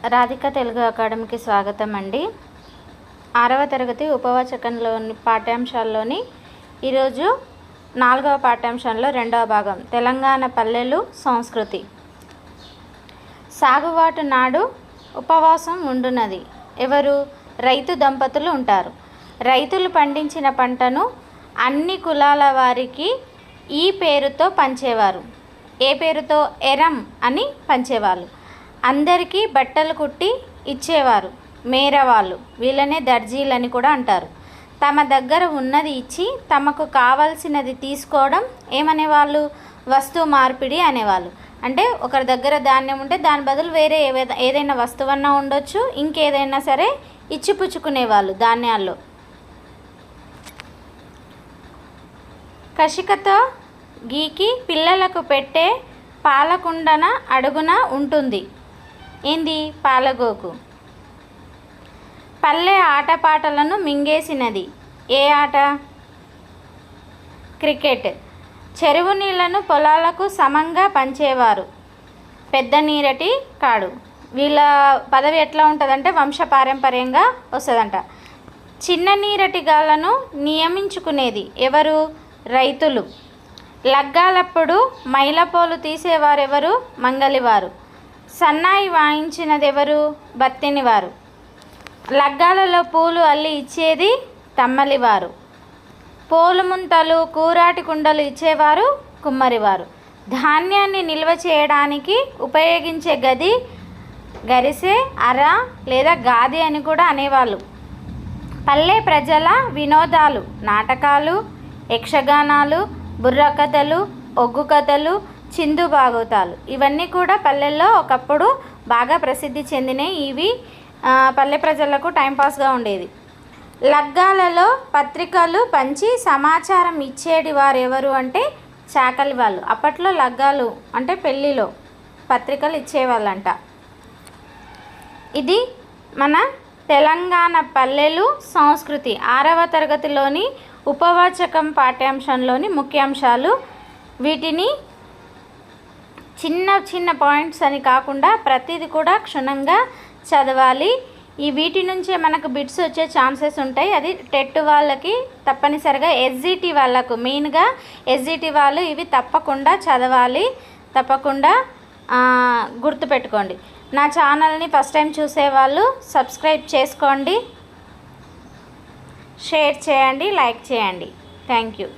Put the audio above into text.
రాధిక తెలుగు అకాడమీకి స్వాగతం అండి. 6వ తరగతి ఉపవాచకంలోని పాఠ్యాంశాల్లోని ఈరోజు 4వ పాఠ్యాంశంలో 2వ భాగం తెలంగాణ పల్లెలు సంస్కృతి. సాగువాటు నాడు ఉపవాసం ఉండునది ఎవరు? రైతు దంపతులు ఉంటారు. రైతులు పండించిన పంటను అన్ని కులాల వారికి ఈ పేరుతో పంచేవారు. ఏ పేరుతో? ఎరం అని పంచేవాళ్ళు. అందరికీ బట్టలు కుట్టి ఇచ్చేవారు. మేరవాళ్ళు, వీళ్ళనే దర్జీలని కూడా అంటారు. తమ దగ్గర ఉన్నది ఇచ్చి తమకు కావాల్సినది తీసుకోవడం ఏమనేవాళ్ళు? వస్తువు మార్పిడి అనేవాళ్ళు. అంటే ఒకరి దగ్గర ధాన్యం ఉంటే దాని బదులు వేరే ఏదైనా వస్తువన్నా ఉండొచ్చు, ఇంకేదైనా సరే ఇచ్చి పుచ్చుకునేవాళ్ళు ధాన్యాల్లో. కషికతో గీకి పిల్లలకు పెట్టే పాలకుండన అడుగున ఉంటుంది. ఏంది? పాలగోకు. పల్లె ఆటపాటలను మింగేసినది. ఏ ఆట? క్రికెట్. చెరువు నీళ్లను పొలాలకు సమంగా పంచేవారు. పెద్ద నీరటి కాడు. వీళ్ళ పదవి ఎట్లా ఉంటుందంటే వంశపారంపర్యంగా వస్తుందంట. చిన్న నీరటి గాళ్లను నియమించుకునేది ఎవరు? రైతులు. లగ్గాలప్పుడు మైలపోలు తీసేవారెవరు? మంగలివారు. సన్నాయి వాయించినది ఎవరు? బత్తినివారు. లగ్గాలలో పూలు అల్లి ఇచ్చేది తమ్మలివారు. పోలుముంతలు కూరాటి కుండలు ఇచ్చేవారు కుమ్మరివారు. ధాన్యాన్ని నిల్వ చేయడానికి ఉపయోగించే గది గరిసె, అర లేదా గాది అని కూడా అనేవాళ్ళు. పల్లె ప్రజల వినోదాలు నాటకాలు, యక్షగానాలు, బుర్రకథలు, ఒగ్గు కథలు, చిందు భాగవతాలు, ఇవన్నీ కూడా పల్లెల్లో ఒకప్పుడు బాగా ప్రసిద్ధి చెందినవి. ఇవి పల్లె ప్రజలకు టైంపాస్గా ఉండేది. లగ్గాలలో పత్రికలు పంచి సమాచారం ఇచ్చేటి వారు ఎవరు అంటే చాకలి వాళ్ళు. అప్పట్లో లగ్గాలు అంటే పెళ్ళిలో పత్రికలు ఇచ్చేవాళ్ళంట. ఇది మన తెలంగాణ పల్లెలు సంస్కృతి 6వ తరగతిలోని ఉపవాచకం పాఠ్యాంశంలోని ముఖ్యాంశాలు. వీటిని చిన్న చిన్న పాయింట్స్ అని కాకుండా ప్రతిదీ కూడా క్షుణ్ణంగా చదవాలి. వీటి నుంచే మనకు బిట్స్ వచ్చే ఛాన్సెస్ ఉంటాయి. అది టెట్ వాళ్ళకి తప్పనిసరిగా, ఎస్జిటి వాళ్ళకు మెయిన్గా ఎస్జిటి వాళ్ళు ఇవి తప్పకుండా చదవాలి. తప్పకుండా గుర్తుపెట్టుకోండి. నా ఛానల్ని ఫస్ట్ టైం చూసేవాళ్ళు సబ్స్క్రైబ్ చేసుకోండి, షేర్ చేయండి, లైక్ చేయండి. Thank you.